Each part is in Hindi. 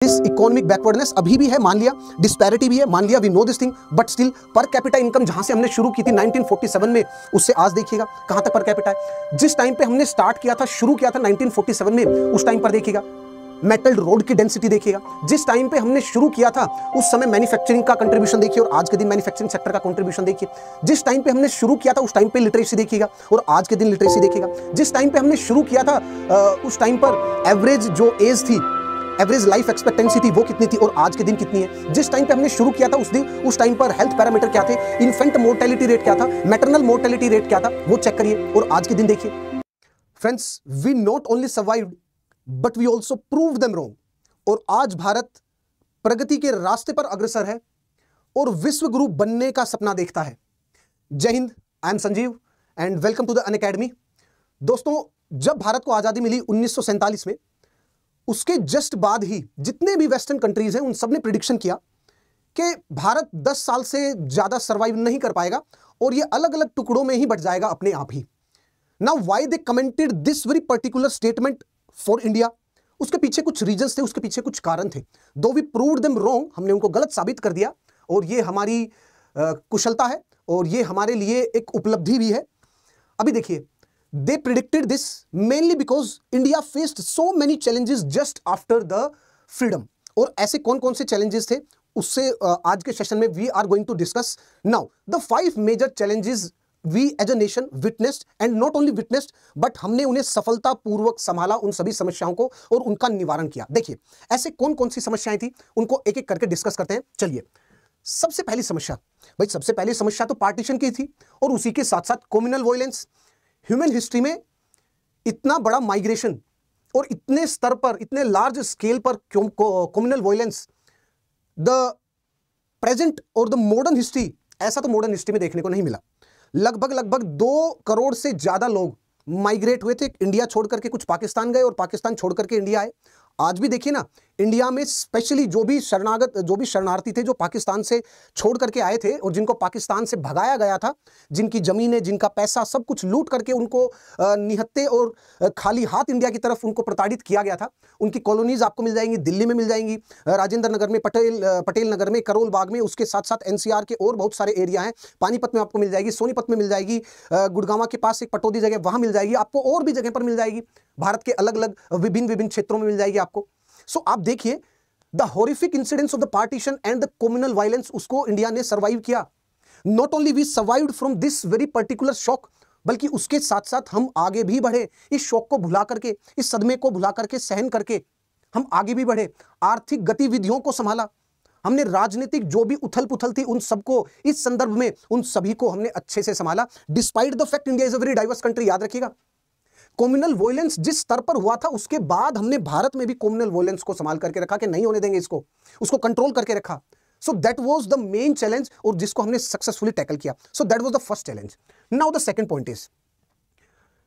दिस इकोनॉमिक बैकवर्डनेस अभी भी है, मान लिया, डिस्पैरिटी भी है, मान लिया, we know this thing, but still per capita income जहां से हमने शुरू की थी 1947 में, उससे आज देखिएगा कहां तक पर कैपिटा है। जिस टाइम पे हमने स्टार्ट किया था, शुरू किया था 1947 में, उस टाइम पर देखिएगा मेटल रोड की डेंसिटी देखिएगा। जिस टाइम पे हमने शुरू किया था उस समय मैन्युफैक्चरिंग का कंट्रीब्यूशन देखिए और आज के दिन मैन्युफैक्चरिंग सेक्टर का कंट्रीब्यूशन देखिए। जिस टाइम पे हमने शुरू किया था उस टाइम पे लिटरेसी देखिएगा और आज के दिन लिटरेसी देखिएगा। जिस टाइम पे हमने शुरू किया था उस टाइम पर एवरेज जो एज थी, एवरेज लाइफ एक्सपेक्टेंसी थी, वो कितनी थी और आज के दिन कितनी है। जिस टाइम पे हमने शुरू किया था उस टाइम पर हेल्थ पैरामीटर क्या थे, इन्फेंट मोर्टेलिटी रेट क्या था, मैटरनल मोर्टेलिटी रेट क्या था, वो चेक करिए और आज के दिन देखिए। Friends, we not only survived but we also prove them wrong. और आज भारत प्रगति के रास्ते पर अग्रसर है और विश्व गुरु बनने का सपना देखता है। जय Hind, I am Sanjeev and welcome to the Unacademy. दोस्तों, जब भारत को आजादी मिली 1947 में, उसके जस्ट बाद ही जितने भी वेस्टर्न कंट्रीज हैं उन सब ने प्रिडिक्शन किया कि भारत 10 साल से ज्यादा सर्वाइव नहीं कर पाएगा और ये अलग अलग टुकड़ों में ही बट जाएगा अपने आप ही। Now why they commented this very particular statement for India, उसके पीछे कुछ रीजंस थे, उसके पीछे कुछ कारण थे। दो वी प्रूव्ड देम रॉन्ग, हमने उनको गलत साबित कर दिया और ये हमारी कुशलता है और ये हमारे लिए एक उपलब्धि भी है। अभी देखिए, they predicted this mainly because India faced so many challenges just after the freedom। और ऐसे कौन कौन से challenges थे उससे आज के सेशन में we are going to discuss now the 5 major challenges we as a nation witnessed and not only witnessed but हमने उन्हें सफलतापूर्वक संभाला, उन सभी समस्याओं को, और उनका निवारण किया। देखिए ऐसे कौन कौन सी समस्याएं थी, उनको एक एक करके डिस्कस करते हैं। चलिए, सबसे पहली समस्या, भाई सबसे पहली समस्या तो पार्टीशन की थी और उसी के साथ साथ कम्युनल वायलेंस। ह्यूमन हिस्ट्री में इतना बड़ा माइग्रेशन और इतने स्तर पर, इतने लार्ज स्केल पर कम्युनल वायलेंस, द प्रेजेंट और द मॉडर्न हिस्ट्री, ऐसा तो मॉडर्न हिस्ट्री में देखने को नहीं मिला। लगभग 2 करोड़ से ज्यादा लोग माइग्रेट हुए थे, इंडिया छोड़ करके कुछ पाकिस्तान गए और पाकिस्तान छोड़ करके इंडिया आए। आज भी देखिए ना, इंडिया में स्पेशली जो भी शरणार्थी थे जो पाकिस्तान से छोड़ करके आए थे और जिनको पाकिस्तान से भगाया गया था, जिनकी जमीनें, जिनका पैसा सब कुछ लूट करके उनको निहत्ते और खाली हाथ इंडिया की तरफ उनको प्रताड़ित किया गया था, उनकी कॉलोनीज आपको मिल जाएंगी, दिल्ली में मिल जाएंगी, राजेंद्र नगर में, पटेल नगर में, करोल बाग में, उसके साथ साथ एनसीआर के और बहुत सारे एरिया हैं, पानीपत में आपको मिल जाएगी, सोनीपत में मिल जाएगी, गुड़गांव के पास एक पटौदी जगह वहां मिल जाएगी आपको, और भी जगह पर मिल जाएगी, भारत के अलग अलग विभिन्न क्षेत्रों में मिल जाएगी आपको। सो आप देखिए, the horrific incidents of the partition and the communal violence, उसको इंडिया ने सर्वाइव किया। Not only we survived from this very particular shock, बल्कि उसके साथ साथ हम आगे भी बढ़े, इस शॉक को भुला करके, इस सदमे को भुला करके, सहन करके हम आगे भी बढ़े। आर्थिक गतिविधियों को संभाला हमने, राजनीतिक जो भी उथल पुथल थी उन सबको, इस संदर्भ में उन सभी को हमने अच्छे से संभाला, despite the fact India is a very diverse country. याद रखिएगा, कम्युनल वायलेंस जिस स्तर पर हुआ था उसके बाद हमने भारत में भी कम्युनल वायलेंस को संभाल करके रखा कि नहीं होने देंगे इसको, उसको कंट्रोल करके रखा। सो that was the main challenge और जिसको हमने सक्सेसफुली टैकल किया। सो that was the first challenge. Now the second point is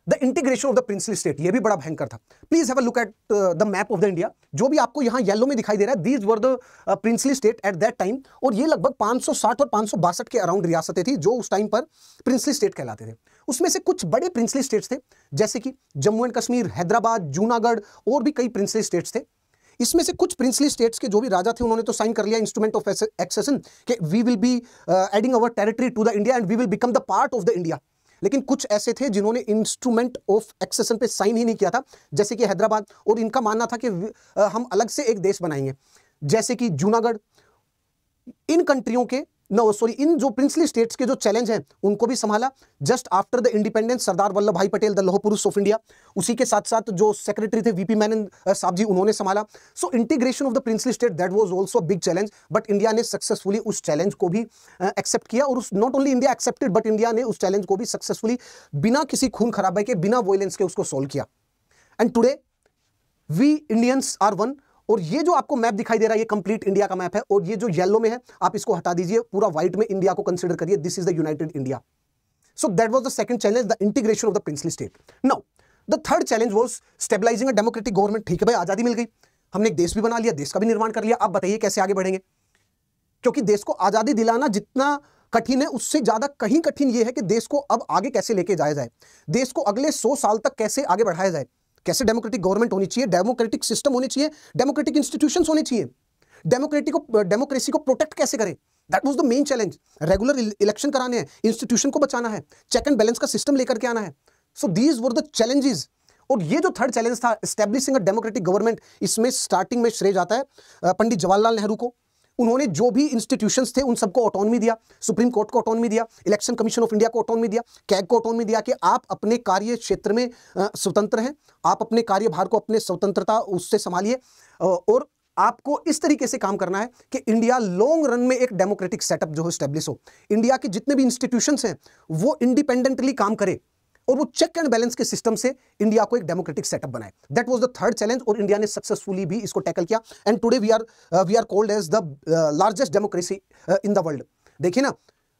the integration of the princely state. ये भी बड़ा भयंकर था। Please have a look at the map of the India. जो भी आपको यहां येलो में दिखाई दे रहा है, these were the princely state at that time, और ये लगभग 560 और 562 के अराउंड रियासतें थी जो उस टाइम पर प्रिंसली स्टेट कहलाते थे। उसमें से कुछ बड़े प्रिंसली स्टेट्स थे जैसे कि जम्मू एंड कश्मीर, हैदराबाद, जूनागढ़, और भी कई प्रिंसली स्टेट्स थे। इसमें से कुछ प्रिंसली स्टेट्स के जो भी राजा थे उन्होंने तो साइन कर लिया इंस्ट्रूमेंट ऑफ एक्सेशन कि we will be adding our territory to the India and we will become the part of the India. लेकिन कुछ ऐसे थे जिन्होंने इंस्ट्रूमेंट ऑफ एक्सेशन पे साइन ही नहीं किया था, जैसे कि हैदराबाद, और इनका मानना था कि हम अलग से एक देश बनाएंगे, जैसे कि जूनागढ़। इन कंट्रियों के इन जो प्रिंसली स्टेट्स के जो चैलेंज हैं उनको भी संभाला। Just after the independence Sardar Vallabh भाई पटेल, द लौह पुरुष ऑफ इंडिया, उसी के साथ साथ जो सेक्रेटरी थे वीपी मेनन साहब जी, उन्होंने संभाला। So integration of the princely state that was also a big challenge, but India ने सक्सेसफुली उस चैलेंज को भी एक्सेप्ट किया, और not only India accepted but India ने उस चैलेंज को भी सक्सेसफुली बिना किसी खून खराबे के, बिना वायलेंस के उसको सोल्व किया। And today we Indians are one. और ये जो आपको मैप दिखाई दे रहा है ये कंप्लीट इंडिया का मैप है, और ये जो येलो में है आप इसको हटा दीजिए, पूरा व्हाइट में इंडिया को कंसीडर करिए। This is the united India. So that was the second challenge, the integration of the princely state. Now the third challenge was stabilising a democratic government. ठीक है भाई, आजादी मिल गई, हमने एक देश भी बना लिया, देश का भी निर्माण कर लिया, आप बताइए कैसे आगे बढ़ेंगे? क्योंकि देश को आजादी दिलाना जितना कठिन है उससे ज्यादा कहीं कठिन यह है कि देश को अब आगे कैसे लेके जाया जाए, देश को अगले 100 साल तक कैसे आगे बढ़ाया जाए। कैसे डेमोक्रेटिक गवर्नमेंट होनी चाहिए, डेमोक्रेटिक सिस्टम होने चाहिए, डेमोक्रेटिक इंस्टीट्यूशंस होने चाहिए, डेमोक्रेसी को प्रोटेक्ट कैसे करें। That was the main challenge. Regular election कराने हैं, इंस्टीट्यूशन को बचाना है, चेक एंड बैलेंस का सिस्टम लेकर के आना है। So these were the challenges. और ये जो थर्ड चैलेंज था, एस्टैब्लिशिंग अ डेमोक्रेटिक गवर्नमेंट, इसमें स्टार्टिंग में श्रेय जाता है पंडित जवाहरलाल नेहरू को। उन्होंने जो भी इंस्टीट्यूशंस थे उन सबको ऑटोनॉमी दिया, सुप्रीम कोर्ट को ऑटोनॉमी दिया, इलेक्शन कमीशन ऑफ इंडिया को ऑटोनॉमी दिया, कैग को ऑटोनॉमी दिया कि आप अपने कार्य क्षेत्र में स्वतंत्र हैं, आप अपने कार्यभार को अपने स्वतंत्रता उससे संभालिए, और आपको इस तरीके से काम करना है कि इंडिया लॉन्ग रन में एक डेमोक्रेटिक सेटअप जो है स्टैब्लिश हो, इंडिया के जितने भी इंस्टीट्यूशंस हैं वो इंडिपेंडेंटली काम करे और वो चेक एंड बैलेंस के सिस्टम से इंडिया को एक डेमोक्रेटिक सेटअप बनाए। That was the third challenge और इंडिया ने सक्सेसफुली भी इसको टैकल किया। And today we are called as the largest democracy in the world. देखिए ना,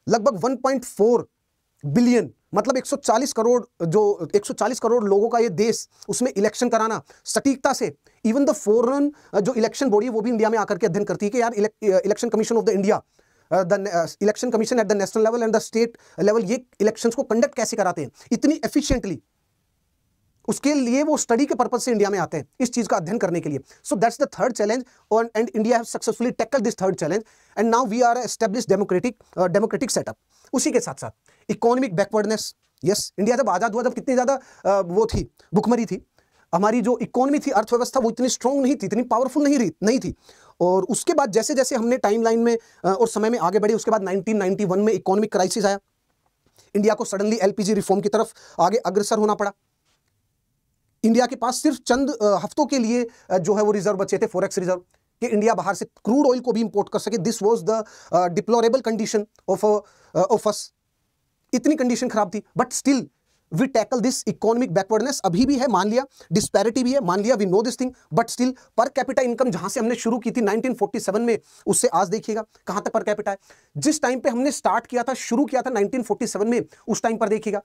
लगभग 1.4 बिलियन, मतलब 140 करोड़ लोगों का ये देश, उसमें इलेक्शन कराना सटीकता से। इवन द फॉरेन जो इलेक्शन बॉडी वो भी इंडिया में आकर के अध्ययन करती है कि यार election commission of the India, the election commission at the national level and the state level, ये इलेक्शंस को कंडक्ट कैसे कराते हैं इतनी एफिशिएंटली। उसके लिए वो स्टडी के पर्पज से इंडिया में आते हैं, इस चीज का अध्ययन करने के लिए। So that's the third challenge and India have successfully tackled this third challenge and now we are established democratic setup. उसी के साथ साथ इकोनॉमिक बैकवर्डनेस, यस, इंडिया जब आजाद हुआ तब कितनी ज्यादा वो थी, भुखमरी थी, हमारी जो इकोनॉमी थी, अर्थव्यवस्था, वो इतनी स्ट्रांग नहीं थी, इतनी पावरफुल नहीं थी। और उसके बाद जैसे जैसे हमने टाइमलाइन में और समय में आगे बढ़े, उसके बाद 1991 में इकोनॉमिक क्राइसिस आया, इंडिया को सडनली एलपीजी रिफॉर्म की तरफ आगे अग्रसर होना पड़ा। इंडिया के पास सिर्फ चंद हफ्तों के लिए जो है वो रिजर्व बचे थे, फॉरेक्स रिजर्व, कि इंडिया बाहर से क्रूड ऑयल को भी इंपोर्ट कर सके। This was the deplorable condition of us. इतनी कंडीशन खराब थी, but still we tackle this economic backwardness. अभी भी है, मान लिया, डिस्पैरिटी भी है, मान लिया, we know this thing, but still per capita income जहां से हमने शुरू की थी 1947 में, उससे आज देखिएगा कहां तक पर कैपिटा है। जिस टाइम पे हमने स्टार्ट किया था, शुरू किया था 1947 में, उस टाइम पर देखिएगा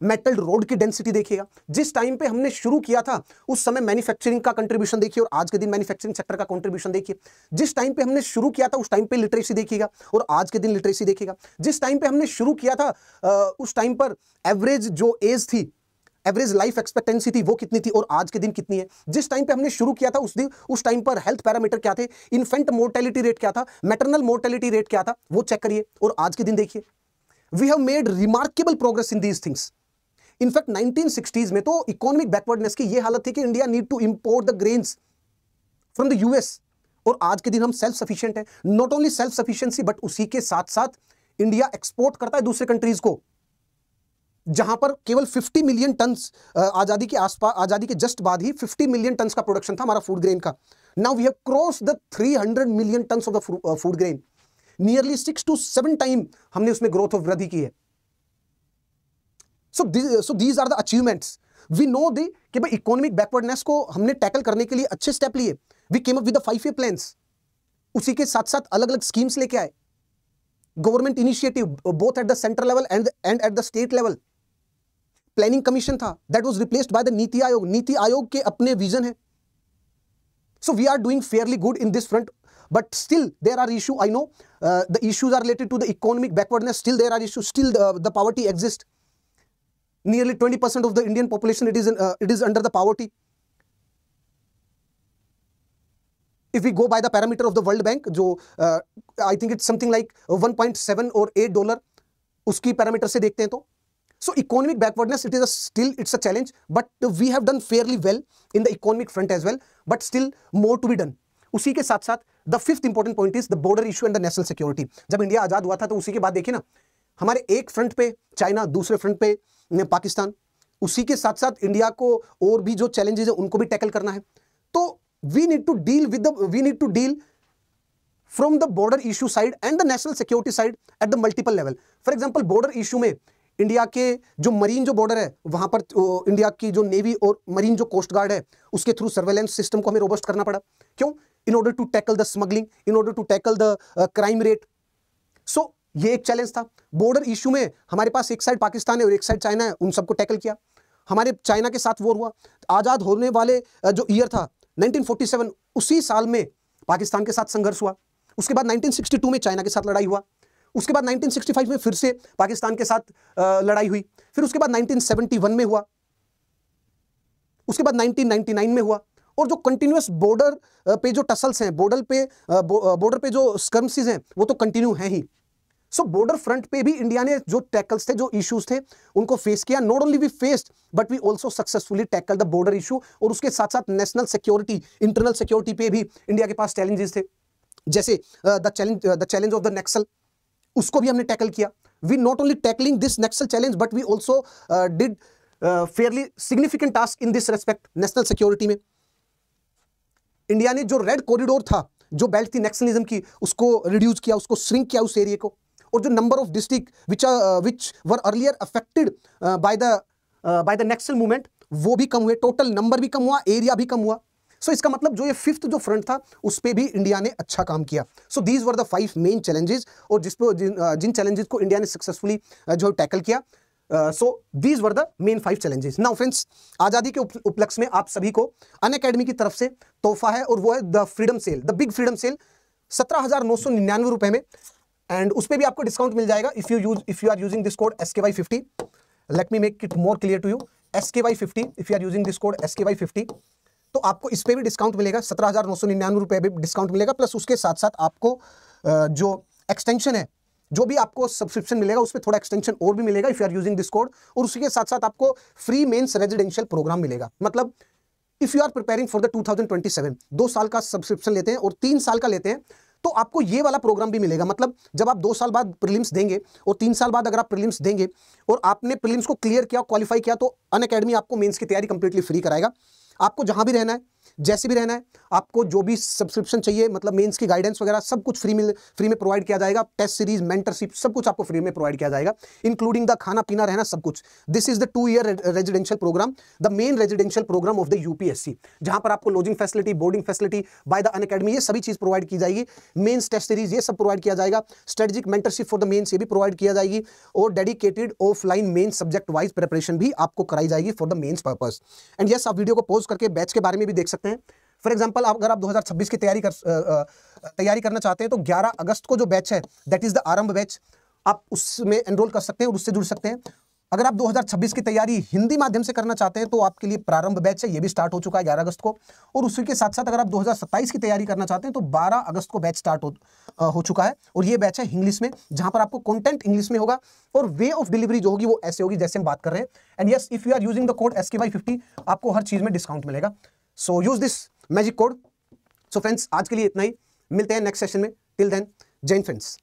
मेटल रोड की डेंसिटी देखिएगा। जिस टाइम पे हमने शुरू किया था उस समय मैन्युफैक्चरिंग का कंट्रीब्यूशन देखिए, और आज के दिन मैन्युफैक्चरिंग सेक्टर का कंट्रीब्यूशन देखिए। जिस टाइम पे हमने शुरू किया था उस टाइम पे लिटरेसी देखिएगा, और आज के दिन लिटरेसी देखिएगा। जिस टाइम पे हमने शुरू किया था उस टाइम पर एवरेज जो एज थी, एवरेज लाइफ एक्सपेक्टेंसी थी, वो कितनी थी और आज के दिन कितनी है। जिस टाइम पे हमने शुरू किया था उस टाइम पर हेल्थ पैरामीटर क्या थे, इन्फेंट मोर्टेलिटी रेट क्या था, मैटरनल मोर्टेलिटी रेट क्या था, वो चेक करिए और आज के दिन देखिए। We have made remarkable progress in these things. In fact 1960s में तो इकोनॉमिक बैकवर्डनेस की यह हालत थी कि India need to import the grains from the US, और आज के दिन हम सेल्फ सफिशिएंट हैं। Not only self sufficiency, but उसी के साथ साथ इंडिया एक्सपोर्ट करता है दूसरे कंट्रीज को, जहां पर केवल 50 मिलियन टन आजादी के आसपास, आजादी के जस्ट बाद ही 50 मिलियन टन का प्रोडक्शन था हमारा फूड ग्रेन का। Now we have cross the 300 million ton of the food grain. Nearly 6 to 7 time हमने उसमें ग्रोथ ऑफ वृद्धि की है। So these are the achievements. We know कि भाई इकोनॉमिक बैकवर्डनेस को हमने टैकल करने के लिए अच्छे स्टेप लिए। We came up with the 5-year plans. उसी के साथ साथ अलग अलग स्कीम्स लेके आए, government initiative both at the central level and at the state level. Planning commission था, that was replaced by the NITI Aayog. NITI Aayog के अपने विजन है। So we are doing fairly good in this front, but still there are issues. I know the issues are related to the economic backwardness. Still there are issues. Still the poverty exists. Nearly 20% of the Indian population it is under the poverty. If we go by the parameter of the World Bank, जो I think it's something like 1.7 or $8, उसकी पैरामीटर से देखते हैं तो, so economic backwardness it's a challenge, but we have done fairly well in the economic front as well, but still more to be done. उसी के साथ साथ the fifth important point is the border issue and the national security. जब इंडिया आजाद हुआ था तो उसी के बाद देखिए ना, हमारे एक फ्रंट पे चाइना, दूसरे फ्रंट पे पाकिस्तान, उसी के साथ साथ इंडिया को और भी जो चैलेंजेस है उनको भी टैकल करना है। तो we need to deal from the border issue side and the national security side at the multiple level. For example border issue में इंडिया के जो मरीन जो बॉर्डर है वहां पर इंडिया की जो नेवी और मरीन जो कोस्ट गार्ड है उसके थ्रू सर्वेलेंस सिस्टम को हमें रोबस्ट करना पड़ा। क्यों? In order to tackle the smuggling, in order to tackle the crime rate. So ये एक चैलेंज था। बॉर्डर इशू में हमारे पास एक साइड पाकिस्तान है और एक साइड चाइना है, उन सबको टैकल किया। हमारे चाइना के साथ वॉर हुआ, आजाद होने वाले जो ईयर था 1947, उसी साल में पाकिस्तान के साथ संघर्ष हुआ। उसके बाद 1962 में चाइना के साथ लड़ाई हुआ। उसके बाद 1965 में फिर से पाकिस्तान के साथ लड़ाई हुई। फिर उसके बाद 1971 में हुआ। उसके बाद 1999 में हुआ। और जो कंटिन्यूअस बॉर्डर पे जो टसल्स हैं, बॉर्डर पे जो स्कर्मसीज हैं, वो तो कंटिन्यू हैं ही। सो बॉर्डर फ्रंट पे भी इंडिया ने जो टैकल्स थे, जो इश्यूज थे, उनको फेस किया। Not only we faced but we also successfully tackle the border issue. और उसके साथ साथ नेशनल सिक्योरिटी, इंटरनल सिक्योरिटी पे भी इंडिया के पास चैलेंजेस थे, जैसे the challenge of the Naxal, उसको भी हमने टैकल किया। We not only tackling this Naxal challenge but we also did fairly significant task in this respect national security में। इंडिया ने जो रेड कॉरिडोर था, जो बेल्ट थी नक्सलिज्म की, उसको रिड्यूस किया, उसको श्रिंक किया उस एरिया को। और जो number of district which were earlier affected by the Naxal movement, वो भी कम हुए, टोटल नंबर भी कम हुआ, एरिया भी कम हुआ। सो इसका मतलब जो ये फिफ्थ जो फ्रंट था, उस पे भी इंडिया ने अच्छा काम किया। So these were the 5 main challenges, और जिन चैलेंजेस को इंडिया ने सक्सेसफुली जो टैकल किया। So these were the main 5 challenges. Now friends, आज़ादी के उपलक्ष्य में आप सभी को अनअकैडमी की तरफ से तोहफा है, और वो है the freedom cell, the big freedom cell, 17,999 रुपए में। एंड उस पर भी आपको डिस्काउंट मिल जाएगा if you are using this code SKY50। Let me make it more clear to you, SKY50, if you are using this code SKY50, तो आपको इस पे भी डिस्काउंट मिलेगा, 17,999 रुपए भी डिस्काउंट मिलेगा। प्लस उसके साथ साथ आपको जो एक्सटेंशन है, जो भी आपको सब्सक्रिप्शन मिलेगा, उस पर थोड़ा एक्सटेंशन और भी मिलेगा if you are using this code. और उसके साथ साथ आपको फ्री मेंस रेजिडेंशियल प्रोग्राम मिलेगा। मतलब if you are preparing for the 2027, 2 साल का सब्सक्रिप्शन लेते हैं और 3 साल का लेते हैं, तो आपको ये वाला प्रोग्राम भी मिलेगा। मतलब जब आप 2 साल बाद प्रीलिम्स देंगे और 3 साल बाद अगर आप प्रीलिम्स देंगे और आपने प्रीलिम्स को क्लियर किया, क्वालिफाई किया, तो अनअकैडमी आपको मेंस की तैयारी कंप्लीटली फ्री कराएगा। आपको जहां भी रहना है, जैसे भी रहना है, आपको जो भी सब्सक्रिप्शन चाहिए, मतलब मेंस की गाइडेंस वगैरह सब कुछ फ्री में प्रोवाइड किया जाएगा। टेस्ट सीरीज, मेंटरशिप, सब कुछ आपको फ्री में प्रोवाइड किया जाएगा, इंक्लूडिंग द खाना पीना रहना सब कुछ। This is the 2 year residential programme, the main residential programme of the UPSC, जहां पर आपको lodging facility, boarding facility by the Unacademy, ये सभी चीज प्रोवाइड की जाएगी। मेंस टेस्ट सीरीज ये सब प्रोवाइड किया जाएगा। Strategic mentorship for the mains ये भी प्रोवाइड किया जाएगी। और dedicated offline mains subject wise preparation भी आपको कराई जाएगी for the mains purpose. And yes, आप वीडियो को पॉज करके बैच के बारे में भी देख सकते हैं। फॉर एग्जाम्पल, अगर आप 2026 की तैयारी करना चाहते हैं, तो 11 अगस्त को जो बैच है, दैट इज द आरंभ बैच, आप उसमें एनरोल कर सकते हैं और उससे जुड़ सकते हैं। अगर आप 2026 की तैयारी हिंदी माध्यम से करना चाहते हैं, तो आपके लिए प्रारंभ बैच है, ये भी स्टार्ट हो चुका है 11 अगस्त को। और उसी के साथ साथ अगर आप 2027 की तैयारी करना चाहते हैं, तो 12 अगस्त को बैच स्टार्ट हो चुका है। और ये बैच है इंग्लिश में, जहां पर आपको कंटेंट इंग्लिश में होगा और वे ऑफ डिलीवरी जो होगी वो ऐसे होगी जैसे हम बात कर रहे हैं। And yes, if you are using the code SKY50, आपको हर चीज में डिस्काउंट मिलेगा। So use this magic code. So friends, आज के लिए इतना ही, मिलते हैं नेक्स्ट सेशन में। टिल देन, जय हिंद फ्रेंड्स।